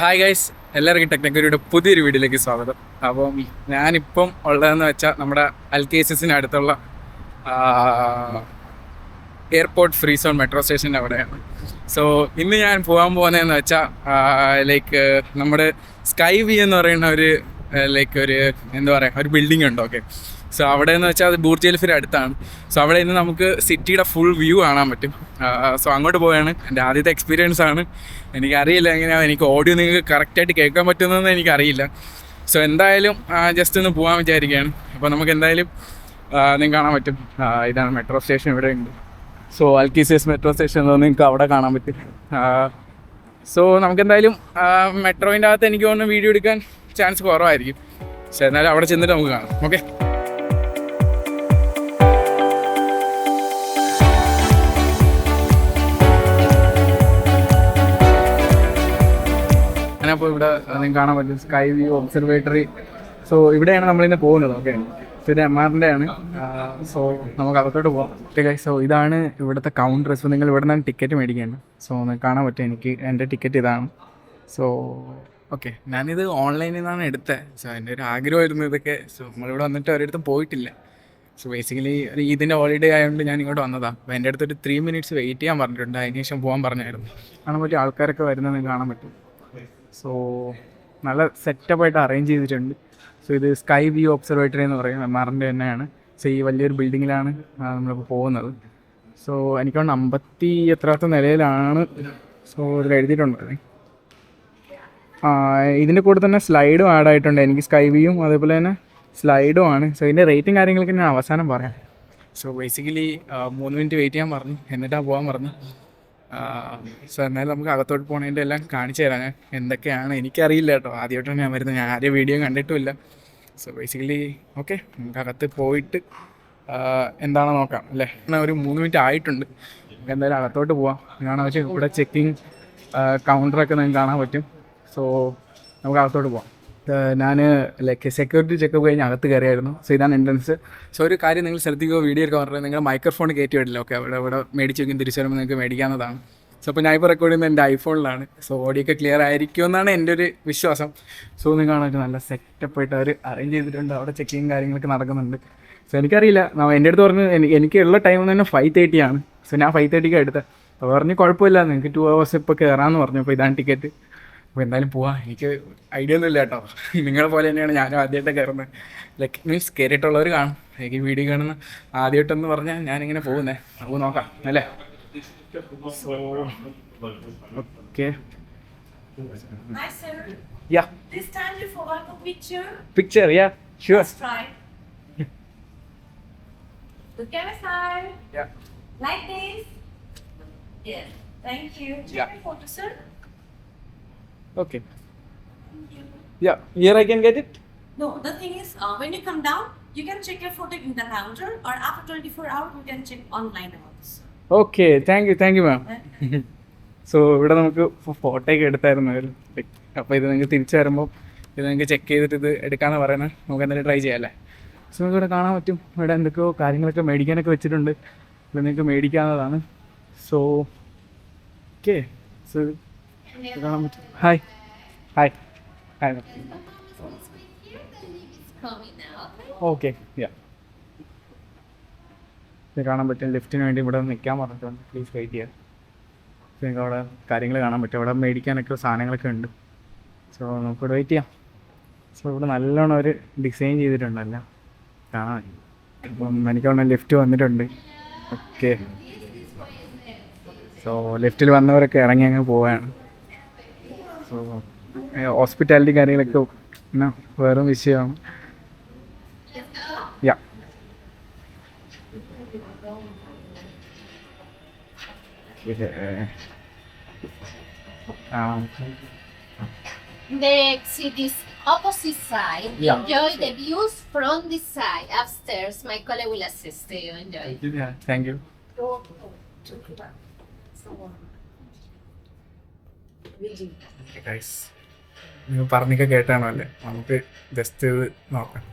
Hi guys, എല്ലാവർക്കും ടെക്നിക്കലിയുടെ പുതിയൊരു വീഡിയോയിലേക്ക് സ്വാഗതം. അപ്പം ഞാനിപ്പം ഉള്ളതെന്ന് വെച്ചാൽ നമ്മുടെ LKSS അടുത്തുള്ള എയർപോർട്ട് ഫ്രീ സോൺ മെട്രോ സ്റ്റേഷൻ്റെ അവിടെയാണ്. സോ ഇന്ന് ഞാൻ പോകാൻ പോകുന്നതെന്ന് വെച്ചാൽ ലൈക്ക് നമ്മുടെ സ്കൈ വി എന്ന് പറയുന്ന ഒരു ലൈക്ക് ഒരു എന്താ പറയുക ഒരു ബിൽഡിംഗ് ഉണ്ട്. ഓക്കെ, സോ അവിടെ എന്ന് വെച്ചാൽ അത് ബൂർജ് ഖലീഫയുടെ അടുത്താണ്. സോ അവിടെ നിന്ന് നമുക്ക് സിറ്റിയുടെ ഫുൾ വ്യൂ കാണാൻ പറ്റും. സോ അങ്ങോട്ട് പോയാണ്. എൻ്റെ ആദ്യത്തെ എക്സ്പീരിയൻസ് ആണ്. എനിക്കറിയില്ല എങ്ങനെയാണ്, എനിക്ക് ഓഡിയോ നിങ്ങൾക്ക് കറക്റ്റായിട്ട് കേൾക്കാൻ പറ്റുന്നതെന്ന് എനിക്കറിയില്ല. സോ എന്തായാലും ജസ്റ്റ് ഒന്ന് പോകാൻ വിചാരിക്കുകയാണ്. അപ്പോൾ നമുക്ക് എന്തായാലും നിങ്ങൾക്ക് കാണാൻ പറ്റും. ഇതാണ് മെട്രോ സ്റ്റേഷൻ, ഇവിടെ ഉണ്ട്. സോ LKSS മെട്രോ സ്റ്റേഷൻ നിങ്ങൾക്ക് അവിടെ കാണാൻ പറ്റും. സോ നമുക്കെന്തായാലും മെട്രോയിൻ്റെ അകത്ത് എനിക്ക് തോന്നുന്നു വീഡിയോ എടുക്കാൻ ചാൻസ് കുറവായിരിക്കും. പക്ഷേ എന്നാലും അവിടെ ചെന്നിട്ട് നമുക്ക് കാണാം. ഓക്കെ, അപ്പോൾ ഇവിടെ നിങ്ങൾക്ക് കാണാൻ പറ്റും സ്കൈ വ്യൂ ഒബ്സർവേറ്ററി. സോ ഇവിടെയാണ് നമ്മളിന്ന് പോകുന്നത്. ഓക്കെ, സോ ഇത് MRൻ്റെ ആണ്. സോ നമുക്ക് അകത്തോട്ട് പോകാം. ഓക്കെ, സോ ഇതാണ് ഇവിടുത്തെ കൗണ്ടർ. സോ നിങ്ങൾ ഇവിടെ നിന്നാണ് ടിക്കറ്റ് മേടിക്കേണ്ടത്. സോ നിങ്ങൾക്ക് കാണാൻ പറ്റും, എനിക്ക് എൻ്റെ ടിക്കറ്റ് ഇതാണ്. സോ ഓക്കെ, ഞാനിത് ഓൺലൈനിൽ നിന്നാണ് എടുത്തത്. സോ എൻ്റെ ഒരു ആഗ്രഹമായിരുന്നു ഇതൊക്കെ. സോ നമ്മളിവിടെ വന്നിട്ട് ഒരിടത്തും പോയിട്ടില്ല. സോ ബേസിക്കലി ഒരു ഇതിൻ്റെ ഹോളിഡേ ആയതുകൊണ്ട് ഞാൻ ഇങ്ങോട്ട് വന്നതാണ്. അപ്പോൾ എൻ്റെ അടുത്തൊരു 3 minutes വെയിറ്റ് ചെയ്യാൻ പറഞ്ഞിട്ടുണ്ട്. അതിന് ശേഷം പോകാൻ പറഞ്ഞായിരുന്നു. കാണാൻ പറ്റിയ ആൾക്കാരൊക്കെ വരുന്നത് നിങ്ങൾക്ക് കാണാൻ പറ്റും. സോ നല്ല സെറ്റപ്പായിട്ട് അറേഞ്ച് ചെയ്തിട്ടുണ്ട്. സോ ഇത് സ്കൈ വ്യൂ ഒബ്സർവേറ്ററി എന്ന് പറയും, MRൻ്റെ തന്നെയാണ്. സോ ഈ വലിയൊരു ബിൽഡിങ്ങിലാണ് നമ്മളിപ്പോൾ പോകുന്നത്. സോ എനിക്കൊന്ന് 50 എത്രാമത്തെ നിലയിലാണ്. സോ ഇതിൽ എഴുതിയിട്ടുണ്ട്. ഇതിൻ്റെ കൂടെ തന്നെ സ്ലൈഡും ആഡ് ആയിട്ടുണ്ട്. എനിക്ക് സ്കൈ വ്യൂയും അതേപോലെ തന്നെ സ്ലൈഡും ആണ്. സോ ഇതിൻ്റെ റേറ്റിംഗ് കാര്യങ്ങളൊക്കെ ഞാൻ അവസാനം പറയാം. സോ ബേസിക്കലി 3 minute വെയിറ്റ് ചെയ്യാൻ പറഞ്ഞു, എന്നിട്ടാണ് പോകാൻ പറഞ്ഞു. സോ എന്നാലും നമുക്ക് അകത്തോട്ട് പോകണതിൻ്റെ എല്ലാം കാണിച്ചു തരാം. ഞാൻ എന്തൊക്കെയാണ് എനിക്കറിയില്ല കേട്ടോ, ആദ്യമായിട്ടാണ് ഞാൻ വരുന്നത്. ഞാൻ ആരെയും വീഡിയോ കണ്ടിട്ടുമില്ല. സോ ബേസിക്കലി ഓക്കെ, നമുക്ക് അകത്ത് പോയിട്ട് എന്താണോ നോക്കാം അല്ലേ. ഒരു 3 minute ആയിട്ടുണ്ട്. നമുക്ക് എന്തായാലും അകത്തോട്ട് പോവാം. കാണാൻ വെച്ചാൽ ഇവിടെ ചെക്കിങ് കൗണ്ടറൊക്കെ നിങ്ങൾക്ക് കാണാൻ പറ്റും. സോ നമുക്ക് അകത്തോട്ട് പോവാം. ഞാൻ ലൈക്ക് സെക്യൂരിറ്റി ചെക്കപ്പ് കഴിഞ്ഞ് അകത്ത് കയറിയായിരുന്നു. സോ ഇതാണ് എൻട്രൻസ്. സോ ഒരു കാര്യം നിങ്ങൾ ശ്രദ്ധിക്കുക, വീഡിയോ എടുക്കാൻ പറഞ്ഞാൽ നിങ്ങൾ മൈക്രോഫോൺ കയറ്റി വിടില്ല. ഓക്കെ, ഇവിടെ മേടിച്ച് വയ്ക്കും, തിരിച്ചു വരുമ്പോൾ നിങ്ങൾക്ക് മേടിക്കാവുന്നതാണ്. സോ അപ്പോൾ ഞാൻ ഇപ്പോൾ റെക്കോർഡ് ചെയ്യുന്നത് എൻ്റെ ഐഫോണിലാണ്. സോ ഓഡിയോ ഒക്കെ ക്ലിയർ ആയിരിക്കുമെന്നാണ് എൻ്റെ ഒരു വിശ്വാസം. സോ നിങ്ങൾ കാണാൻ നല്ല സെറ്റപ്പായിട്ട് അവർ അറേഞ്ച് ചെയ്തിട്ടുണ്ട്. അവിടെ ചെക്കിങ് കാര്യങ്ങളൊക്കെ നടക്കുന്നുണ്ട്. സോ എനിക്കറിയില്ല, എൻ്റെ അടുത്ത് പറഞ്ഞ് എനിക്കുള്ള ടൈം തന്നെ 5:30 ആണ്. സോ ഞാൻ 5:30 എടുത്തത്. അപ്പോൾ പറഞ്ഞ് കുഴപ്പമില്ല, നിങ്ങൾക്ക് 2 hours ഇപ്പോൾ കയറാമെന്ന് പറഞ്ഞു. അപ്പോൾ ഇതാണ് ടിക്കറ്റ്. അപ്പോൾ എന്തായാലും പോവാം. എനിക്ക് ഐഡിയ ഒന്നും ഇല്ല കേട്ടോ, നിങ്ങളെ പോലെ തന്നെയാണ് ഞാനും ആദ്യമായിട്ട് കയറുന്നത്. ലൈക്ക് മീൻസ് കയറിയിട്ടുള്ളവർ കാണും. എനിക്ക് വീഡിയോ കാണുന്ന ആദ്യമായിട്ടെന്ന് പറഞ്ഞാൽ ഞാനിങ്ങനെ പോകുന്നത്. അപ്പോൾ നോക്കാം അല്ലേ. Okay, Hi sir. yeah, This time you forgot the picture, yeah, sure. Let's try. Look at my side. Yeah, Like this. Yes. Thank you. Take Yeah. my photo, sir. okay, Thank you. yeah, here I can get it. No, the thing is, when you come down, you can check your photo in the counter, or after 24 hours, you can check online also. Okay, thank you ma'am. So ഇവിടെ നമുക്ക് photo ഒക്കെ എടുത്തായിരുന്നു അവർ. അപ്പോൾ ഇത് നിങ്ങൾക്ക് തിരിച്ചു വരുമ്പോൾ ഇത് നിങ്ങൾക്ക് ചെക്ക് ചെയ്തിട്ട് ഇത് എടുക്കാമെന്ന് പറയുന്നത്. നമുക്ക് എന്തായാലും ട്രൈ ചെയ്യാം അല്ലേ. സോ നമുക്ക് ഇവിടെ കാണാൻ പറ്റും, ഇവിടെ എന്തൊക്കെയോ കാര്യങ്ങളൊക്കെ മേടിക്കാനൊക്കെ വെച്ചിട്ടുണ്ട്. ഇവിടെ നിങ്ങൾക്ക് മേടിക്കാവുന്നതാണ്. സോ ഓക്കെ, സോ കാണാൻ പറ്റും. Hi hi hi. ഓക്കെ, യാ, ഇത് കാണാൻ പറ്റും. ലിഫ്റ്റിന് വേണ്ടി ഇവിടെ നിൽക്കാൻ പറഞ്ഞിട്ടുണ്ട്. പ്ലീസ് വെയിറ്റ് ചെയ്യുക. സോ നിങ്ങൾക്ക് അവിടെ കാര്യങ്ങൾ കാണാൻ പറ്റും. അവിടെ മേടിക്കാനൊക്കെ സാധനങ്ങളൊക്കെ ഉണ്ട്. സോ നമുക്കിവിടെ വെയിറ്റ് ചെയ്യാം. സോ ഇവിടെ നല്ലോണം ഒരു ഡിസൈൻ ചെയ്തിട്ടുണ്ടല്ലോ, കാണാൻ. അപ്പം എനിക്കവിടെ ലിഫ്റ്റ് വന്നിട്ടുണ്ട്. ഓക്കെ, സോ ലിഫ്റ്റിൽ വന്നവരൊക്കെ ഇറങ്ങി അങ്ങ് പോവുകയാണ്. സോ ഹോസ്പിറ്റാലിറ്റി കാര്യങ്ങളൊക്കെ പിന്നെ വേറെ വിഷയമാണ്. യാ, Next, see this opposite side. Yeah. Enjoy the views from this side. Upstairs, my colleague will assist you. Enjoy. Thank you. നിങ്ങൾ പറഞ്ഞൊക്കെ കേട്ടാണോ അല്ലേ, നമുക്ക് ജസ്റ്റ് ഇത് നോക്കാം.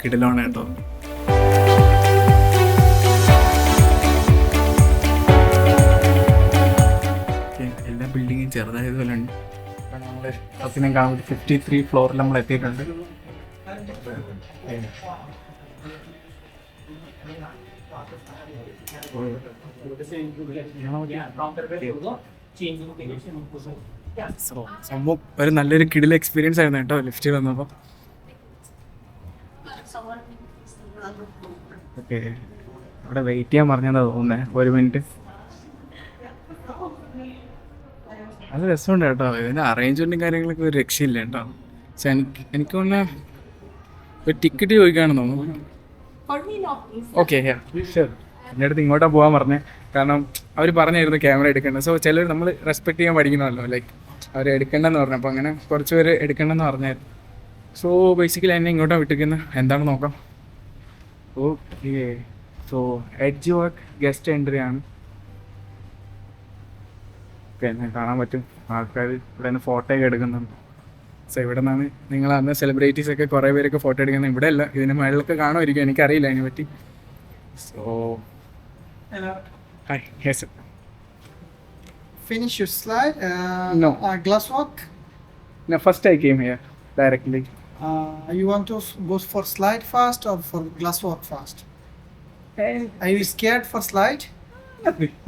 കിടിലാണ് കേട്ടോ. എല്ലാ ബിൽഡിങ്ങും ചെറുതായതുപോലെ ഉണ്ട്. നമ്മൾ ഫസ്റ്റിനെ കാണുമ്പോൾ 53 ഫ്ലോറിൽ നമ്മൾ എത്തിയിട്ടുണ്ട്. സംഭവം ഒരു നല്ലൊരു കിടില എക്സ്പീരിയൻസ് ആയിരുന്നു കേട്ടോ ലിഫ്റ്റിൽ വന്നപ്പോൾ. ഓക്കെ, അവിടെ വെയിറ്റ് ചെയ്യാൻ പറഞ്ഞതാ തോന്നുന്നത് 1 മിനിറ്റ്. നല്ല രസമുണ്ട് കേട്ടോ. ഇതിൻ്റെ അറേഞ്ച്മെൻറ്റും കാര്യങ്ങളൊക്കെ ഒരു രക്ഷയില്ല കേട്ടോ. പക്ഷെ എനിക്ക് തോന്നുന്ന ഒരു ടിക്കറ്റ് ചോദിക്കുകയാണെന്ന് തോന്നുന്നു. Okay, sure. എൻ്റെ അടുത്ത് ഇങ്ങോട്ടാണ് പോകാൻ പറഞ്ഞത്. കാരണം അവർ പറഞ്ഞായിരുന്നു ക്യാമറ എടുക്കേണ്ടത്. സോ ചിലർ നമ്മൾ റെസ്പെക്ട് ചെയ്യാൻ പഠിക്കണമല്ലോ, ലൈക്ക് അവർ എടുക്കേണ്ടെന്ന് പറഞ്ഞു. അപ്പോൾ അങ്ങനെ കുറച്ച് പേര് എടുക്കേണ്ടെന്ന് പറഞ്ഞായിരുന്നു. സോ ബേസിക്കലി എന്നെ ഇങ്ങോട്ടാണ് വിട്ടിരിക്കുന്നത്. എന്താണെന്ന് നോക്കാം. Okay, so edge work guest entry ആണ്. ഓക്കെ, എന്നെ കാണാൻ പറ്റും. ആൾക്കാർ ഇവിടെ നിന്ന് ഫോട്ടോ ഒക്കെ എടുക്കുന്നുണ്ട്. സോ ഇവിടെ നിന്നാണ് നിങ്ങൾ അന്ന് സെലിബ്രിറ്റീസ് ഒക്കെ കുറേ പേരൊക്കെ ഫോട്ടോ എടുക്കുന്നത്. ഇവിടെ അല്ല, ഇതിന് മുകളിലൊക്കെ കാണുമായിരിക്കും, എനിക്കറിയില്ല അതിനെ പറ്റി. So hi, yes. Finish your slide. No. Glass walk. No, first I came here directly. You want to go for slide fast or for glass walk fast? Are you scared for slide?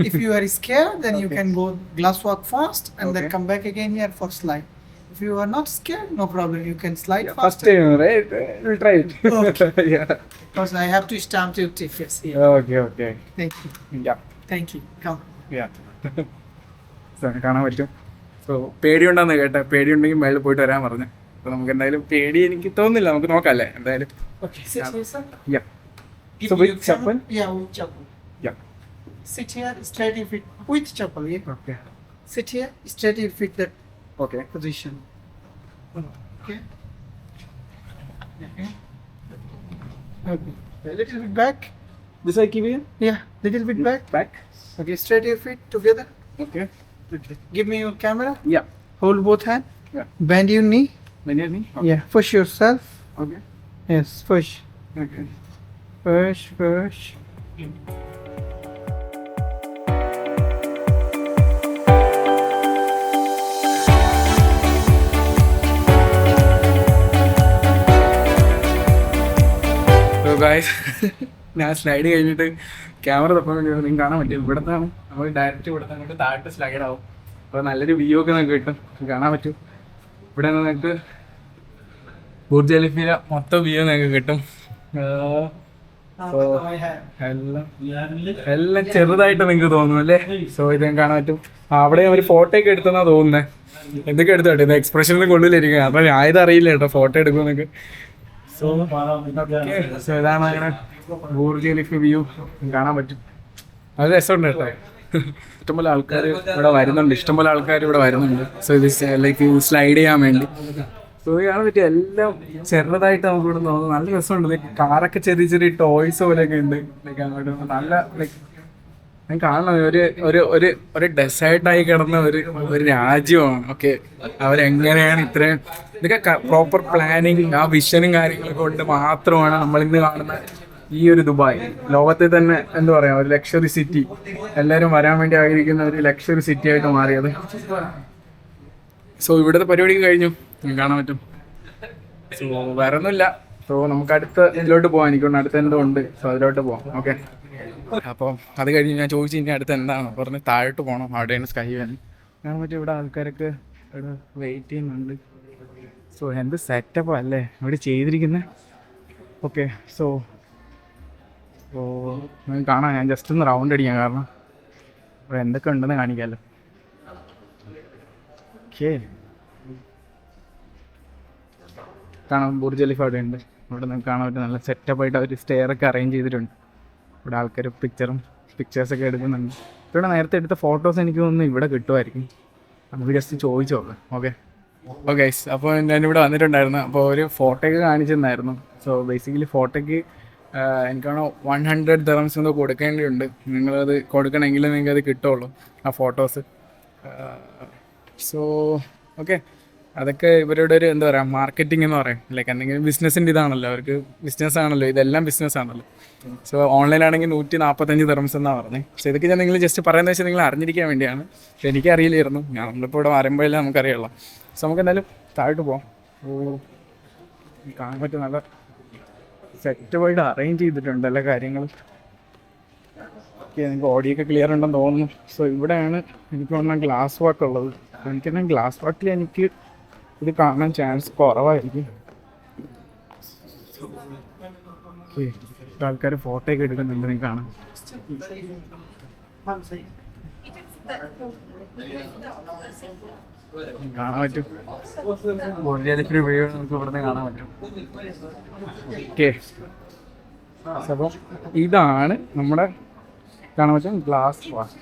If you are scared, then you can go glass walk fast and then Okay. come back again here for slide. If you are not scared, no problem. You can slide First fast. time, right? We'll try it. Okay. Yeah. Because I have to stamp your tickets here. Okay. Thank you. Yeah. Thank you. Come. Yeah. So കാണാൻ പറ്റും. So പേടിയുണ്ടെന്ന് കേട്ടെ. പേടിയുണ്ടെങ്കിൽ മേളിൽ പോയിട്ട് വരാൻ പറഞ്ഞു. അപ്പോൾ നമുക്ക് എന്തായാലും പേടി എനിക്ക് തോന്നുന്നില്ല. നമുക്ക് നോക്കാം അല്ലേ എന്തായാലും. Okay. Sit here, sir. Yeah. Give So me with your chappal? camera. Yeah, with chappal. Yeah. Sit here, straight your feet with chappal. Yeah. Okay. Sit here, straight your feet that Okay. position. Okay. Okay. Okay. A little bit back. This I give you? Yeah, little bit back. Back. Okay, straight your feet together. Okay. Give me your camera. Yeah. Hold both hands. Yeah. Bend your knee. Many of me? Okay. Yeah. Push yourself. Okay. Yes. Push. Okay. Push. Push. So guys, ഞാൻ slide കഴിഞ്ഞിട്ട് camera തപ്പാൻ വേണ്ടി നിങ്ങൾക്ക് കാണാൻ പറ്റും. ഇവിടെ നിന്നാണ് നമ്മൾ direct ഇവിടെ നിന്ന് താഴത്തെ സ്ലൈഡ് ആവും. അപ്പോൾ നല്ലൊരു വ്യൂ ഒക്കെ നിങ്ങൾക്ക് കിട്ടും, കാണാൻ പറ്റും. ഇവിടെ നിന്ന് നിങ്ങൾക്ക് ബുർജ് ഖലീഫയിലെ മൊത്തം വ്യൂ നിങ്ങൾക്ക് കിട്ടും. എല്ലാം ചെറുതായിട്ട് നിങ്ങൾക്ക് തോന്നും അല്ലേ? സോ ഇത് കാണാൻ പറ്റും. അവിടെ ഒരു ഫോട്ടോ ഒക്കെ എടുത്തെന്നാ തോന്നുന്നത്. എന്തൊക്കെ എടുത്തു കേട്ടോ, ഇത് എക്സ്പ്രഷനൊന്നും കൊള്ളില്ലായിരിക്കും. അപ്പം ഞാൻ ഇതറിയില്ല കേട്ടോ ഫോട്ടോ എടുക്കുമെന്നൊക്കെ. സോ ഇതാണ് അങ്ങനെ ബുർജ് ഖലീഫ വ്യൂ കാണാൻ പറ്റും. അത് രസമുണ്ട് കേട്ടോ. ഇഷ്ടംപോലെ ആൾക്കാർ ഇവിടെ വരുന്നുണ്ട്. സോ ഇത് ലൈക്ക് സ്ലൈഡ് ചെയ്യാൻ വേണ്ടി. സോ കാണാൻ പറ്റും എല്ലാം ചെറുതായിട്ട് നമുക്ക് ഇവിടെ തോന്നുന്നു. നല്ല രസമുണ്ട്. ലൈക്ക് കാറൊക്കെ ചെറിയ ചെറിയ ടോയ്സ് പോലെയൊക്കെ ഉണ്ട്. ലൈക്ക് അങ്ങോട്ട് നല്ല ലൈക്ക് ഞാൻ കാണണം ഒരു ഡെസേർട്ടായി കിടന്ന ഒരു രാജ്യമാണ്. ഓക്കെ, അവരെങ്ങനെയാണ് ഇത്രയും ഇതൊക്കെ പ്രോപ്പർ പ്ലാനിങ് ആ വിഷനും കാര്യങ്ങളൊക്കെ കൊണ്ട് മാത്രമാണ് നമ്മളിന്ന് കാണുന്ന ഈ ഒരു ദുബായ്. ലോകത്തെ തന്നെ എന്താ പറയാ, ഒരു ലക്ഷറി സിറ്റി, എല്ലാവരും വരാൻ വേണ്ടി ആഗ്രഹിക്കുന്ന ഒരു ലക്ഷറി സിറ്റി ആയിട്ട് മാറിയത്. സോ ഇവിടുത്തെ പരിപാടി കഴിഞ്ഞു, കാണാൻ പറ്റും. സോ വേറെ ഒന്നുമില്ല. സോ നമുക്ക് അടുത്ത ഇതിലോട്ട് പോകാം. എനിക്കൊണ്ട് അടുത്ത എന്തോ ഉണ്ട്. സോ അതിലോട്ട് പോവാം. ഓക്കെ, അപ്പം അത് കഴിഞ്ഞ് ഞാൻ ചോദിച്ചു ഇനി അടുത്ത് എന്താണ് പറഞ്ഞ് താഴോട്ട് പോകണം. അവിടെയാണ് സ്കൈ വാൻ കാണാൻ പറ്റും. ഇവിടെ ആൾക്കാരൊക്കെ ഇവിടെ വെയിറ്റ് ചെയ്യുന്നുണ്ട്. സോ എന്ത് സെറ്റപ്പാ അല്ലേ ഇവിടെ ചെയ്തിരിക്കുന്നത്. ഓക്കെ, സോ കാണാം. ഞാൻ ജസ്റ്റ് ഒന്ന് റൗണ്ട് അടിക്കാം, കാരണം ഇവിടെ എന്തൊക്കെ ഉണ്ടെന്ന് കാണിക്കാമല്ലോ. ഓക്കെ, കാണാം ബുർജ് ഖലീഫ അവിടെ ഉണ്ട്. ഇവിടെ നമുക്ക് കാണാൻ പറ്റും നല്ല സെറ്റപ്പായിട്ട് അവർ സ്റ്റെയറൊക്കെ അറേഞ്ച് ചെയ്തിട്ടുണ്ട്. ഇവിടെ ആൾക്കാർ പിക്ചേഴ്സൊക്കെ എടുക്കുന്നുണ്ട്. ഇവിടെ നേരത്തെ എടുത്ത ഫോട്ടോസ് എനിക്ക് തോന്നുന്നു ഇവിടെ കിട്ടുമായിരിക്കും. നമുക്ക് ജസ്റ്റ് ചോദിച്ചു നോക്കാം. ഓക്കെ, അപ്പോൾ ഞാനിവിടെ വന്നിട്ടുണ്ടായിരുന്നു. അപ്പോൾ ഒരു ഫോട്ടോയൊക്കെ കാണിച്ചിട്ടുണ്ടായിരുന്നു. സോ ബേസിക്കലി ഫോട്ടോയ്ക്ക് എനിക്കാണോ 100 dirhams എന്തോ കൊടുക്കേണ്ടിയുണ്ട്. നിങ്ങളത് കൊടുക്കണമെങ്കിൽ നിങ്ങൾക്ക് അത് കിട്ടുള്ളൂ, ആ ഫോട്ടോസ്. സോ ഓക്കെ, അതൊക്കെ ഇവരുടെ ഒരു എന്താ പറയുക മാർക്കറ്റിംഗ് എന്ന് പറയും. ലൈക്ക് എന്തെങ്കിലും ബിസിനസ്സിൻ്റെ ഇതാണല്ലോ, അവർക്ക് ബിസിനസ് ആണല്ലോ, ഇതെല്ലാം ബിസിനസ് ആണല്ലോ. സോ ഓൺലൈനാണെങ്കിൽ 145 ദിർഹംസ് എന്നാണ് പറഞ്ഞത്. സോ ഇതൊക്കെ ഞാൻ നിങ്ങൾ ജസ്റ്റ് പറയുന്നത് വെച്ചാൽ നിങ്ങൾ അറിഞ്ഞിരിക്കാൻ വേണ്ടിയാണ്. പക്ഷേ എനിക്കറിയില്ലായിരുന്നു, നമ്മളിപ്പോൾ ഇവിടെ വരുമ്പോഴല്ലേ നമുക്കറിയാമല്ലോ. സോ നമുക്ക് എന്തായാലും താഴോട്ട് പോകാം. കാണാൻ പറ്റും, നല്ല സെറ്റപ്പായിട്ട് അറേഞ്ച് ചെയ്തിട്ടുണ്ട് എല്ലാ കാര്യങ്ങളും. ഓക്കെ, നിങ്ങൾക്ക് ഓഡിയോ ഒക്കെ ക്ലിയർ ഉണ്ടെന്ന് തോന്നുന്നു. സോ ഇവിടെയാണ് എനിക്ക് തോന്നുന്ന ഗ്ലാസ് വാക്ക് ഉള്ളത്. എനിക്കെന്നാൽ ഗ്ലാസ് വാക്കിൽ എനിക്ക് ഇത് കാണാൻ ചാൻസ് കുറവായിരിക്കും. ഓക്കെ, ആൾക്കാർ ഫോട്ടോ ഒക്കെ എടുക്കുന്നുണ്ട്, നിങ്ങൾക്ക് കാണാം. കാണാൻ പറ്റും, ബുർജ് വീഡിയോ നമുക്ക് ഇവിടുന്ന് കാണാൻ പറ്റും. ഓക്കെ, അപ്പം ഇതാണ് നമ്മുടെ കാണാൻ പറ്റും ഗ്ലാസ് വാക്ക്.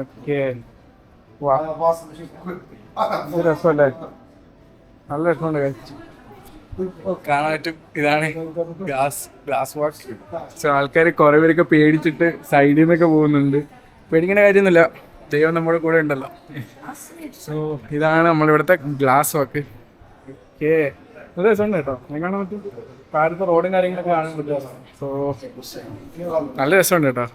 ഓക്കെ, രസമല്ലേ, നല്ല രസമുണ്ട് കാണാൻ പറ്റും. ഇതാണ് ഗ്ലാസ് വാക്ക്. സോ ആൾക്കാർ കുറേ പേരൊക്കെ പേടിച്ചിട്ട് സൈഡിൽ നിന്നൊക്കെ പോകുന്നുണ്ട്. പേടിക്കേണ്ട കാര്യമൊന്നുമില്ല, ദൈവം നമ്മുടെ കൂടെ ഉണ്ടല്ലോ. സോ ഇതാണ് നമ്മളിവിടുത്തെ ഗ്ലാസ് വാക്ക്. ഓക്കെ, നല്ല രസമുണ്ട് കേട്ടോ, കാണാൻ പറ്റും. കാലത്ത് റോഡും കാര്യങ്ങളൊക്കെ കാണാൻ പറ്റും. സോ നല്ല രസമുണ്ട് കേട്ടോ.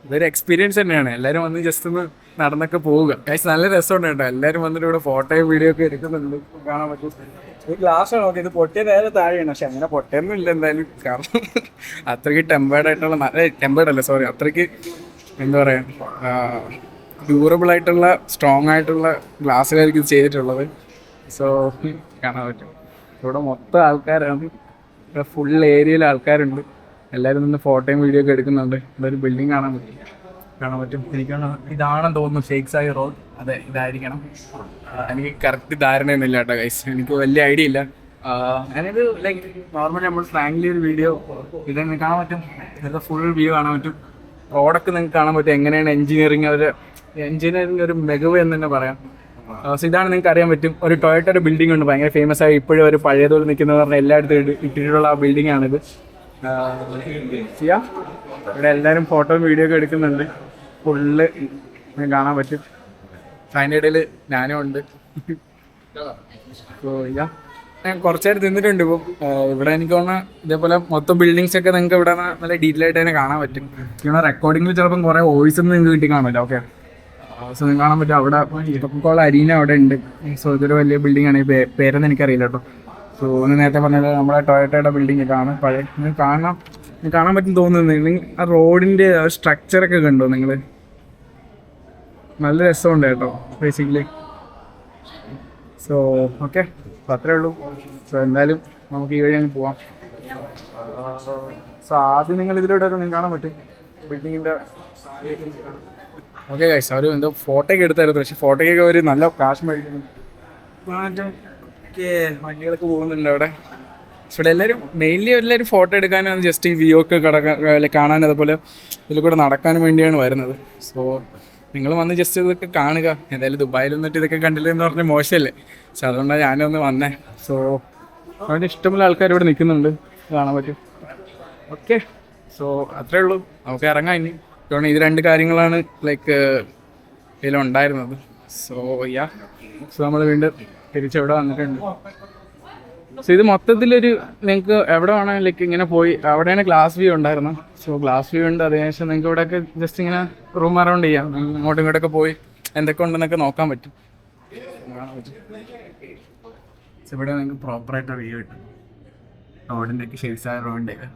ഇതൊരു എക്സ്പീരിയൻസ് തന്നെയാണ്. എല്ലാവരും വന്ന് ജസ്റ്റ് ഒന്ന് നടന്നൊക്കെ പോവുക. ഗൈസ് നല്ല രസമുണ്ട് കേട്ടോ. എല്ലാവരും വന്നിട്ട് ഇവിടെ ഫോട്ടോയും വീഡിയോ ഒക്കെ എടുക്കുന്നുണ്ട്, കാണാൻ പറ്റും. ഈ ഗ്ലാസ് നോക്കി, ഇത് പൊട്ടിയ നേരെ താഴെയാണ്. പക്ഷെ അങ്ങനെ പൊട്ടിയൊന്നും ഇല്ല എന്തായാലും, കാരണം അത്രയ്ക്ക് ടെമ്പേർഡ് ആയിട്ടുള്ള, നല്ല ടെമ്പേർഡ് അല്ല സോറി, അത്രയ്ക്ക് എന്താ പറയുക ഡ്യൂറബിൾ ആയിട്ടുള്ള സ്ട്രോങ് ആയിട്ടുള്ള ഗ്ലാസ്സിലായിരിക്കും ഇത് ചെയ്തിട്ടുള്ളത്. സോ കാണാൻ പറ്റും. ഇവിടെ മൊത്തം ആൾക്കാരാണ്, ഇവിടെ ഫുൾ ഏരിയയിൽ ആൾക്കാരുണ്ട്. എല്ലാവരും നിന്ന് ഫോട്ടോയും വീഡിയോ ഒക്കെ എടുക്കുന്നുണ്ട്. ഇവിടെ ഒരു ബിൽഡിംഗ് കാണാൻ പറ്റും. എനിക്കാണ് ഇതാണെന്ന് തോന്നുന്നു ഷെയ്ഖ് സായി റോഡ്. അതെ, ഇതായിരിക്കണം. എനിക്ക് കറക്റ്റ് ധാരണയൊന്നുമില്ല കേട്ടോ ഗൈസ്, എനിക്ക് വലിയ ഐഡിയ ഇല്ല. ഞാനിത് ലൈക്ക് നോർമലി നമ്മൾ സ്ലാങ്ങിലി ഒരു വീഡിയോ ഇത് കാണാൻ പറ്റും. ഇതൊക്കെ ഫുൾ വ്യൂ കാണാൻ പറ്റും. റോഡൊക്കെ നിങ്ങൾക്ക് കാണാൻ പറ്റും. എങ്ങനെയാണ് എഞ്ചിനീയറിങ് ഒരു മികവ് എന്ന് തന്നെ പറയാം. സോ ഇതാണ് നിങ്ങൾക്ക് അറിയാൻ പറ്റും. ഒരു ടൊയോട്ടയുടെ ബിൽഡിംഗ് ഉണ്ട്, ഭയങ്കര ഫേമസ് ആയി, ഇപ്പോഴും ഒരു പഴയതുപോലെ നിൽക്കുന്നത് പറഞ്ഞാൽ എല്ലായിടത്തും ഇട്ടിട്ടുള്ള ആ ബിൽഡിംഗ് ആണിത്. ഇവിടെ എല്ലാവരും ഫോട്ടോയും വീഡിയോ ഒക്കെ എടുക്കുന്നുണ്ട്. ഫുള്ള് കാണാൻ പറ്റും. അതിൻ്റെ ഇടയിൽ ഞാനും ഉണ്ട്. സോ ഞാൻ കുറച്ച് നേരം നിന്നിട്ടുണ്ട്. ഇപ്പം ഇവിടെ എനിക്ക് തോന്നുന്ന ഇതേപോലെ മൊത്തം ബിൽഡിങ്സ് ഒക്കെ നിങ്ങൾക്ക് ഇവിടെ നല്ല ഡീറ്റെയിൽ ആയിട്ട് തന്നെ കാണാൻ പറ്റും. ഇവിടെ റെക്കോർഡിങ്ങിൽ ചിലപ്പം കുറേ വോയിസ് ഒന്നും നിങ്ങൾക്ക് കിട്ടി കാണില്ല. ഓക്കെ, സോ നിങ്ങൾക്ക് കാണാൻ പറ്റും. അവിടെ കൊക്കക്കോള അരീന അവിടെ ഉണ്ട്. സോ ഇതൊരു വലിയ ബിൽഡിംഗ് ആണ്. പേരൊന്നും എനിക്കറിയില്ല കേട്ടോ. സോ ഒന്ന് നേരത്തെ പറഞ്ഞത് നമ്മുടെ ടൊയോട്ടയുടെ ബിൽഡിംഗ് ആണ് പഴയ. നിങ്ങൾക്ക് കാണാൻ പറ്റും തോന്നുന്നു. ആ റോഡിൻ്റെ സ്ട്രക്ചറൊക്കെ കണ്ടോ നിങ്ങൾ? നല്ല രസമുണ്ട് കേട്ടോ ബേസിക്കലി. സോ ഓക്കെ, അപ്പോൾ അത്രേ ഉള്ളൂ. സോ എന്തായാലും നമുക്ക് ഈ വഴി അങ്ങ് പോവാം. സോ ആദ്യം നിങ്ങൾ ഇതിലൂടെ നിങ്ങൾക്ക് കാണാൻ പറ്റും ബിൽഡിങ്ങിൻ്റെ. ഓക്കെ ഗൈസ്, അവർ എന്തോ ഫോട്ടോ ഒക്കെ എടുത്തായിരുന്നു. പക്ഷേ ഫോട്ടോയ്ക്കൊക്കെ ഒരു നല്ല കാശ് മേടിക്കുന്നു. ഓക്കെ, വണ്ടികളൊക്കെ പോകുന്നുണ്ട് അവിടെ. ഇവിടെ എല്ലാവരും മെയിൻലി എല്ലാവരും ഫോട്ടോ എടുക്കാനും ജസ്റ്റ് ഈ വ്യൂ ഒക്കെ കാണാൻ, അതുപോലെ ഇതിൽ കൂടെ നടക്കാനും വേണ്ടിയാണ് വരുന്നത്. സോ നിങ്ങൾ വന്ന് ജസ്റ്റ് ഇതൊക്കെ കാണുക. എന്തായാലും ദുബായിൽ വന്നിട്ട് ഇതൊക്കെ കണ്ടില്ല എന്ന് പറഞ്ഞാൽ മോശമല്ലേ. സോ അതുകൊണ്ടാണ് ഞാനൊന്ന് വന്നേ. സോ അവിടെ ഇഷ്ടമുള്ള ആൾക്കാർ ഇവിടെ നിൽക്കുന്നുണ്ട്, കാണാൻ പറ്റും. ഓക്കെ, സോ അത്രേ ഉള്ളൂ, നമുക്ക് ഇറങ്ങാം ഇനി. കാരണം ഇത് രണ്ട് കാര്യങ്ങളാണ് ലൈക്ക് ഇതിലുണ്ടായിരുന്നത്. സോ സോ നമ്മൾ വീണ്ടും തിരിച്ചെവിടെ വന്നിട്ടുണ്ട്. സോ ഇത് മൊത്തത്തിലൊരു നിങ്ങൾക്ക് എവിടെ വേണമെങ്കിൽ ലൈക്ക് ഇങ്ങനെ പോയി അവിടെയാണ് ഗ്ലാസ് വ്യൂ ഉണ്ടായിരുന്നത്. സോ ഗ്ലാസ് വ്യൂ ഉണ്ട്. അതിനുശേഷം നിങ്ങൾക്ക് ഇവിടെയൊക്കെ ജസ്റ്റ് ഇങ്ങനെ റൂം അറൗണ്ട് ചെയ്യാം. അങ്ങോട്ടും ഇങ്ങോട്ടൊക്കെ പോയി എന്തൊക്കെ ഉണ്ടെന്നൊക്കെ നോക്കാൻ പറ്റും. സോ ഇവിടെ നിങ്ങൾക്ക് പ്രോപ്പറായിട്ട് വ്യൂ കിട്ടും, റോഡിൻ്റെ ഒക്കെ ഷെയ്സായ റോഡിൻ്റെ ഒക്കെ.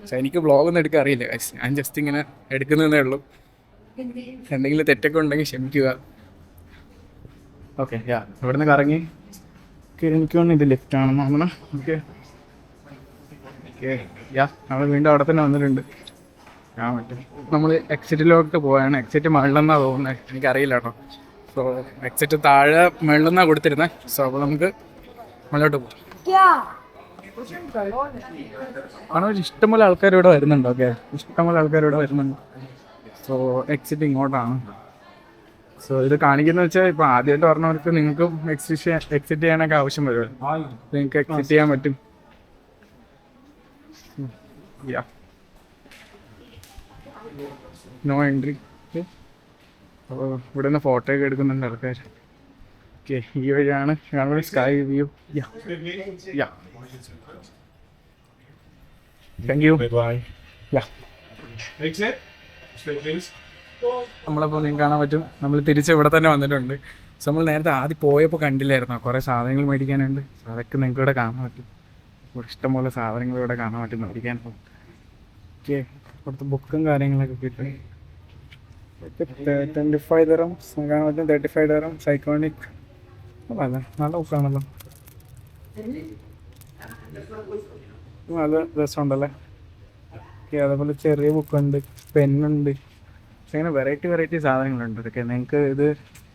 പക്ഷെ എനിക്ക് വ്ളോഗൊന്നും എടുക്കാൻ അറിയില്ല, ഞാൻ ജസ്റ്റ് ഇങ്ങനെ എടുക്കുന്നതേ ഉള്ളൂ. എന്തെങ്കിലും തെറ്റൊക്കെ ഉണ്ടെങ്കിൽ ക്ഷമിക്കുക. ഓക്കെ, ഇവിടെ നിന്ന് കറങ്ങി എനിക്ക് തോന്നുന്നു ഇത് ലെഫ്റ്റ് ആണെന്ന് തോന്നണം. ഓക്കെ നമ്മൾ വീണ്ടും അവിടെ തന്നെ വന്നിട്ടുണ്ട്. കാണാൻ പറ്റും. നമ്മൾ എക്സിറ്റിലോട്ട് പോവാണ്. എക്സിറ്റ് മുകളിലെന്നാണ് തോന്നുന്നത്, എനിക്കറിയില്ല കേട്ടോ. സോ എക്സിറ്റ് താഴെ മുകളിലെന്നാണ് കൊടുത്തിരുന്നത്. സോ അപ്പോൾ നമുക്ക് മുകളിലോട്ട് പോകാം. കാരണം ഇഷ്ടംപോലെ ആൾക്കാർ ഇവിടെ വരുന്നുണ്ട്. ഓക്കെ, ഇഷ്ടംപോലെ ആൾക്കാർ ഇവിടെ വരുന്നുണ്ട്. സോ എക്സിറ്റ് ഇങ്ങോട്ടാണ്. സോ ഇത് കാണിക്കുന്നത് വെച്ചാൽ ഇപ്പോൾ ആദ്യമായിട്ട് പറഞ്ഞവർക്ക് നിങ്ങൾക്കും എക്സിറ്റ് ചെയ്യാനൊക്കെ ആവശ്യം വരുമല്ലോ. നിങ്ങൾക്ക് എക്സിറ്റ് ചെയ്യാൻ പറ്റും. No entry. അപ്പോൾ ഇവിടെ നിന്ന് ഫോട്ടോ ഒക്കെ എടുക്കുന്നുണ്ട് ആൾക്കാർ. ഓക്കെ, ഈ വഴിയാണ് കാണുന്നത് sky view. Yeah thank you. Yeah നമ്മളപ്പോൾ നിങ്ങൾക്ക് കാണാൻ പറ്റും, നമ്മൾ തിരിച്ച് ഇവിടെ തന്നെ വന്നിട്ടുണ്ട്. സോ നമ്മൾ നേരത്തെ ആദ്യം പോയപ്പോൾ കണ്ടില്ലായിരുന്നോ കുറേ സാധനങ്ങൾ മേടിക്കാനുണ്ട്. അതൊക്കെ നിങ്ങൾക്ക് ഇവിടെ കാണാൻ പറ്റും. ഇവിടെ ഇഷ്ടംപോലെ സാധനങ്ങൾ ഇവിടെ കാണാൻ പറ്റും മേടിക്കാൻ. ഓക്കെ, ഇവിടുത്തെ ബുക്കും കാര്യങ്ങളൊക്കെ കിട്ടും. 25 dirhams കാണാൻ പറ്റും. 35 dirhams ഐക്കോണിക്. അല്ല, നല്ല ബുക്കാണല്ലോ, നല്ല രസമുണ്ടല്ലേ. ഓക്കെ, അതേപോലെ ചെറിയ ബുക്കുണ്ട്, പെന്നുണ്ട്. അങ്ങനെ വെറൈറ്റി സാധനങ്ങളുണ്ട്. ഇതൊക്കെ നിങ്ങൾക്ക് ഇത്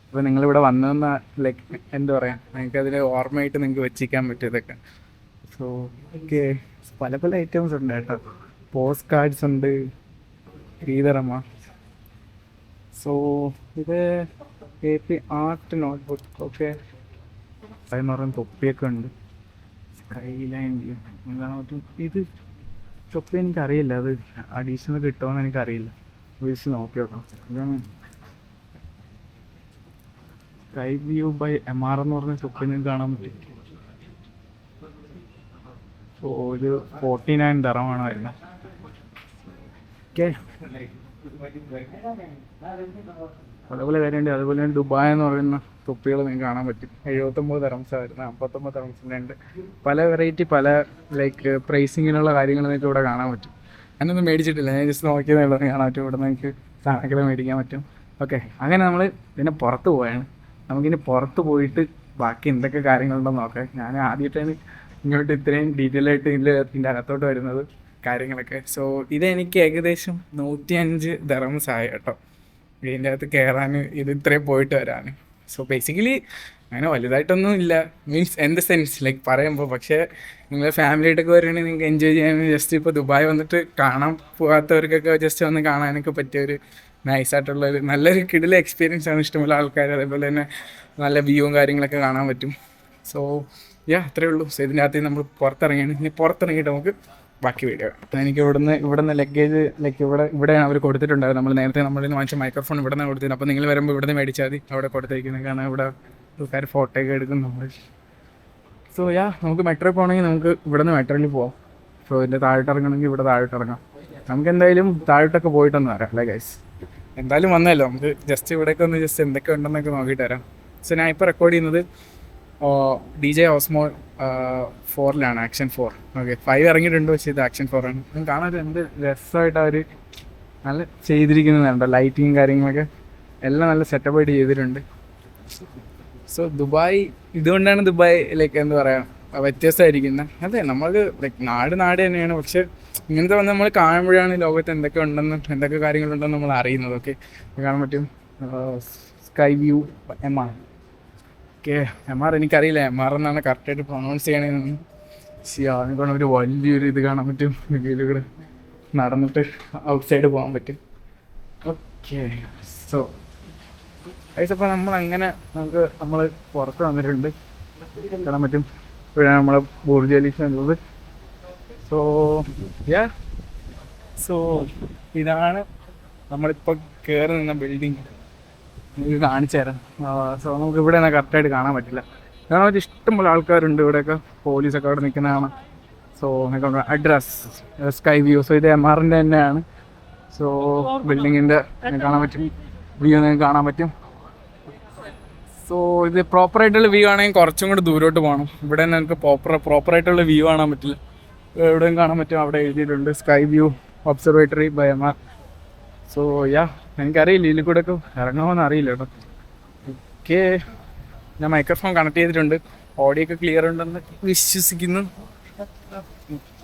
ഇപ്പോൾ നിങ്ങളിവിടെ വന്നതെന്ന ലൈക്ക് എന്താ പറയുക, നിങ്ങൾക്ക് അതിൽ ഓർമ്മയായിട്ട് നിങ്ങൾക്ക് വെച്ചിരിക്കാൻ പറ്റും ഇതൊക്കെ. സോ ഓക്കെ, പല ഐറ്റംസ് ഉണ്ട് കേട്ടോ. പോസ്റ്റ് കാർഡ്സ് ഉണ്ട്, 3 dirham. സോ ഇത് AP ആർട്ട് നോട്ട്ബുക്ക്. ഓക്കെ, അതെന്ന് പറയുന്ന തൊപ്പിയൊക്കെ ഉണ്ട്. സ്കൈ ലൈൻ വ്യൂ എന്താണ് പറ്റും. ഇത് തൊപ്പി എനിക്കറിയില്ല, അത് അഡീഷണൽ കിട്ടുമോയെന്ന് എനിക്കറിയില്ല. വിളിച്ച് നോക്കി നോക്കാം. ഇതാണ് സ്കൈ വ്യൂ ബൈ MR എന്ന് പറഞ്ഞ തൊപ്പി നിങ്ങൾക്ക് കാണാൻ പറ്റും. സോ ഇത് 49 dirham വരുന്നത്. ഓക്കെ, അതേപോലെ കാര്യമുണ്ട്. അതുപോലെ തന്നെ ദുബായ് എന്ന് പറയുന്ന തൊപ്പികൾ നിങ്ങൾക്ക് കാണാൻ പറ്റും. 79 dirhams വരുന്നത്, 59 dirhamsൻ്റെ ഉണ്ട്. പല വെറൈറ്റി പല ലൈക്ക് പ്രൈസിങ്ങിനുള്ള കാര്യങ്ങൾ നിങ്ങൾക്ക് ഇവിടെ കാണാൻ പറ്റും. ഞാനൊന്നും മേടിച്ചിട്ടില്ല, ഞാൻ ജസ്റ്റ് നോക്കിയതേ കാണാൻ പറ്റും. ഇവിടെ നിങ്ങൾക്ക് സാധനങ്ങൾ മേടിക്കാൻ പറ്റും. ഓക്കെ, അങ്ങനെ നമ്മൾ പിന്നെ പുറത്ത് പോയാണ്. നമുക്കിനി പുറത്ത് പോയിട്ട് ബാക്കി എന്തൊക്കെ കാര്യങ്ങളുണ്ടെന്ന് നോക്കാം. ഞാൻ ആദ്യമായിട്ടാണ് ഇങ്ങോട്ട് ഇത്രയും ഡീറ്റെയിൽ ആയിട്ട് ഇതിൻ്റെ അകത്തോട്ട് വരുന്നത് കാര്യങ്ങളൊക്കെ. സോ ഇതെനിക്ക് ഏകദേശം 105 dirhams ആയി കേട്ടോ, ഇതിൻ്റെ അകത്ത് കയറാൻ, ഇത് ഇത്രയും പോയിട്ട് വരാൻ. സോ ബേസിക്കലി അങ്ങനെ വലുതായിട്ടൊന്നും ഇല്ല, മീൻസ് എന്ത് സെൻസ് ലൈക്ക് പറയുമ്പോൾ. പക്ഷേ നിങ്ങൾ ഫാമിലിയായിട്ടൊക്കെ വരികയാണെങ്കിൽ നിങ്ങൾക്ക് എൻജോയ് ചെയ്യാൻ ജസ്റ്റ് ഇപ്പോൾ ദുബായ് വന്നിട്ട് കാണാൻ പോകാത്തവർക്കൊക്കെ ജസ്റ്റ് വന്ന് കാണാനൊക്കെ പറ്റിയൊരു നൈസായിട്ടുള്ളൊരു നല്ലൊരു കിടിലൻ എക്സ്പീരിയൻസ് ആണ്. ഇഷ്ടമുള്ള ആൾക്കാർ, അതേപോലെ തന്നെ നല്ല വ്യൂവും കാര്യങ്ങളൊക്കെ കാണാൻ പറ്റും. സോ അത്രയേ ഉള്ളൂ. സോ ഇതിൻ്റെ അകത്ത് നമ്മൾ പുറത്തിറങ്ങിയാണ്. ഇനി പുറത്തിറങ്ങിയിട്ട് നമുക്ക് ബാക്കി വീഡിയോ. എനിക്ക് ഇവിടുന്ന് ലഗേജ് ലൈക്ക് ഇവിടെയാണ് അവർ കൊടുത്തിട്ടുണ്ടായത്. നമ്മൾ നേരത്തെ നമ്മളിൽ നിന്ന് വാങ്ങിച്ച മൈക്രോഫോൺ ഇവിടെ നിന്ന് കൊടുത്തിട്ടുണ്ട്. അപ്പോൾ നിങ്ങൾ വരുമ്പോൾ ഇവിടെ നിന്ന് മേടിച്ചാൽ മതി, അവിടെ കൊടുത്തേക്കുന്നത്. കാരണം ഇവിടെ ആൾക്കാർ ഫോട്ടോ ഒക്കെ എടുക്കുന്നുണ്ട്. സോ നമുക്ക് മെട്രോ പോകണമെങ്കിൽ നമുക്ക് ഇവിടെ നിന്ന് മെട്രോയിൽ പോവാം. സോ ഇതിൻ്റെ താഴോട്ട് ഇറങ്ങണമെങ്കിൽ ഇവിടെ താഴോട്ട് ഇറങ്ങാം. നമുക്ക് എന്തായാലും താഴോട്ടൊക്കെ പോയിട്ടൊന്ന് വരാം അല്ലേ ഗൈസ്. എന്തായാലും വന്നല്ലോ, നമുക്ക് ജസ്റ്റ് ഇവിടേക്ക് ഒന്ന് ജസ്റ്റ് എന്തൊക്കെ ഉണ്ടെന്നൊക്കെ നോക്കിയിട്ട് വരാം. സോ ഞാൻ ഇപ്പോൾ റെക്കോർഡ് ചെയ്യുന്നത് DJ Osmo 4 ആക്ഷൻ 4. ഓക്കെ, 5 ഇറങ്ങിയിട്ടുണ്ട്, പക്ഷേ ഇത് ആക്ഷൻ 4 ആണ്. നമുക്ക് കാണാൻ എന്ത് രസമായിട്ട് അവർ നല്ല ചെയ്തിരിക്കുന്നുണ്ട്. ലൈറ്റിങ്ങും കാര്യങ്ങളൊക്കെ എല്ലാം നല്ല സെറ്റപ്പായിട്ട് ചെയ്തിട്ടുണ്ട്. സോ ദുബായ്, ഇതുകൊണ്ടാണ് ദുബായ് ലൈക്ക് എന്താ പറയുക വ്യത്യസ്തമായിരിക്കുന്നത്. അതെ, നമ്മൾക്ക് ലൈക്ക് നാട് തന്നെയാണ്. പക്ഷെ ഇങ്ങനത്തെ വന്ന് നമ്മൾ കാണുമ്പോഴാണ് ലോകത്ത് എന്തൊക്കെ ഉണ്ടെന്നും എന്തൊക്കെ കാര്യങ്ങളുണ്ടെന്ന് നമ്മൾ അറിയുന്നത്. ഓക്കെ, കാണാൻ പറ്റും. Sky view MR. Okay, MR എനിക്കറിയില്ല MR എന്നാണ് കറക്റ്റായിട്ട് പ്രൊനൗൺസ് ചെയ്യണമെന്ന്. അതിനൊക്കെ ഒരു വലിയൊരു ഇത് കാണാൻ പറ്റും. ഇതിലൂടെ നടന്നിട്ട് ഔട്ട് സൈഡ് പോകാൻ പറ്റും. ഓക്കെ, സോ അപ്പോൾ നമ്മൾ പുറത്ത് വന്നിട്ടുണ്ട്, കാണാൻ പറ്റും. ഇപ്പോഴാണ് നമ്മളെ ബുർജ് ഖലീഫ ഉള്ളത്. സോ ഇതാണ് നമ്മളിപ്പോൾ കയറി നിന്ന ബിൽഡിങ്. നിങ്ങൾക്ക് കാണിച്ചു തരാം. സോ നമുക്ക് ഇവിടെ നിന്ന് കറക്റ്റായിട്ട് കാണാൻ പറ്റില്ല. കാണാൻ പറ്റും, ഇഷ്ടംപോലെ ആൾക്കാരുണ്ട് ഇവിടെയൊക്കെ. പോലീസൊക്കെ അവിടെ നിൽക്കുന്നതാണ്. സോ നിങ്ങൾക്ക് അഡ്രസ് സ്കൈ വ്യൂ. സോ ഇത് MRൻ്റെ തന്നെയാണ്. സോ ബിൽഡിങ്ങിൻ്റെ കാണാൻ പറ്റും, വ്യൂ നിങ്ങൾക്ക് കാണാൻ പറ്റും. സോ ഇത് പ്രോപ്പറായിട്ടുള്ള വ്യൂ ആണെങ്കിൽ കുറച്ചും കൂടി ദൂരോട്ട് പോകണം. ഇവിടെ നിങ്ങൾക്ക് പ്രോപ്പറായിട്ടുള്ള വ്യൂ കാണാൻ പറ്റില്ല. എവിടെയും കാണാൻ പറ്റും, അവിടെ എഴുതിയിട്ടുണ്ട് sky view observatory by MR. So എനിക്കറിയില്ല ഇതിൽ കൂടെ ഒക്കെ ഇറങ്ങാമെന്ന് അറിയില്ല കേട്ടോ. ഓക്കെ, ഞാൻ മൈക്രോഫോൺ കണക്ട് ചെയ്തിട്ടുണ്ട്, ഓഡിയോ ഒക്കെ ക്ലിയർ ഉണ്ടെന്ന് വിശ്വസിക്കുന്നു.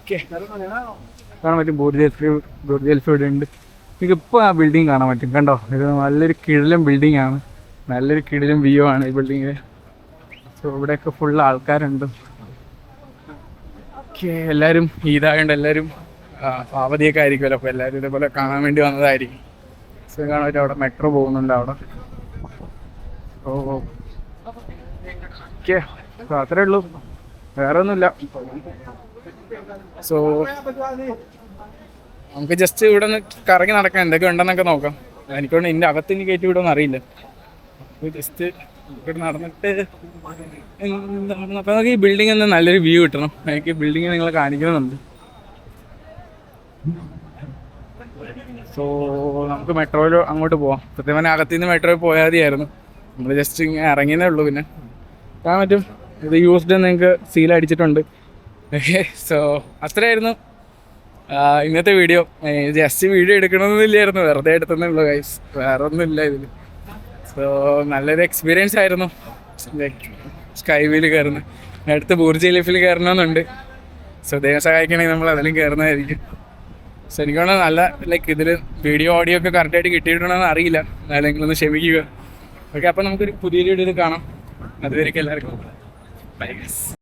ഓക്കെ, കാണാൻ പറ്റും ബുർജ് ഖലീഫ ഇവിടെ ഉണ്ട്. നിങ്ങൾക്ക് ഇപ്പോൾ ആ ബിൽഡിങ് കാണാൻ പറ്റും, കണ്ടോ. ഇത് നല്ലൊരു കിടിലൻ ബിൽഡിംഗ് ആണ്, നല്ലൊരു കിടിലൻ വ്യൂ ആണ് ഈ ബിൽഡിങ്ങിൽ. സോ ഇവിടെയൊക്കെ ഫുൾ ആൾക്കാരുണ്ട്. ഓക്കെ, എല്ലാവരും ഈദായതുകൊണ്ട് എല്ലാവരും അവധിയൊക്കെ ആയിരിക്കുമല്ലോ, അപ്പോൾ എല്ലാവരും ഇതേപോലെ കാണാൻ വേണ്ടി വന്നതായിരിക്കും. സോ കാണാൻ പറ്റും, അവിടെ മെട്രോ പോകുന്നുണ്ട് അവിടെ. ഓക്കെ, സോ അത്രേ ഉള്ളൂ, വേറെ ഒന്നുമില്ല. സോ നമുക്ക് ജസ്റ്റ് ഇവിടെ നിന്ന് കറങ്ങി നടക്കാം, എന്തൊക്കെ ഉണ്ടെന്നൊക്കെ നോക്കാം. എനിക്കൊണ്ട് ഇതിൻ്റെ അകത്ത് ഇനി കയറ്റി വിടുമെന്ന് അറിയില്ല. ജസ്റ്റ് ഇവിടെ നടന്നിട്ട് എന്താണ് അപ്പോൾ നമുക്ക് ഈ ബിൽഡിംഗ് ഒന്ന് നല്ലൊരു വ്യൂ കിട്ടണം. എനിക്ക് ബിൽഡിങ് നിങ്ങളെ കാണിക്കണമെന്നുണ്ട്. സോ നമുക്ക് മെട്രോയിൽ അങ്ങോട്ട് പോവാം. സത്യം പറഞ്ഞാൽ അകത്തു നിന്ന് മെട്രോയിൽ പോയാൽ മതിയായിരുന്നു. നമ്മൾ ജസ്റ്റ് ഇങ്ങനെ ഇറങ്ങിയതേ ഉള്ളൂ. പിന്നെ കാണാൻ പറ്റും ഇത് യൂസ്ഡ് നിങ്ങൾക്ക് സീൽ അടിച്ചിട്ടുണ്ട്. സോ അത്രയായിരുന്നു ഇന്നത്തെ വീഡിയോ. ജസ്റ്റ് വീഡിയോ എടുക്കണമെന്നില്ലായിരുന്നു, വെറുതെ എടുത്തതേ ഉള്ളൂ ഗൈസ്, വേറെ ഒന്നുമില്ല ഇതിൽ. സോ നല്ലൊരു എക്സ്പീരിയൻസ് ആയിരുന്നു സ്കൈ വ്യൂവിൽ കയറുന്നത്. അടുത്ത് ബുർജ് ഖലീഫയിൽ കയറണമെന്നുണ്ട്. സോ ദൈവം സഹായിക്കണമെങ്കിൽ നമ്മൾ അതിലും കയറുന്നതായിരിക്കും. സോ എനിക്കാണ് നല്ല ഇതിൽ വീഡിയോ ഓഡിയോ ഒക്കെ കറക്റ്റായിട്ട് കിട്ടിയിട്ടുണ്ടെന്ന് അറിയില്ല, അല്ലെങ്കിൽ ഒന്ന് ക്ഷമിക്കുക. ഓക്കെ, അപ്പോൾ നമുക്കൊരു പുതിയൊരു വീഡിയോയിൽ കാണാം. അതുവരെയ്ക്കും എല്ലാവർക്കും ബൈ ഗൈസ്.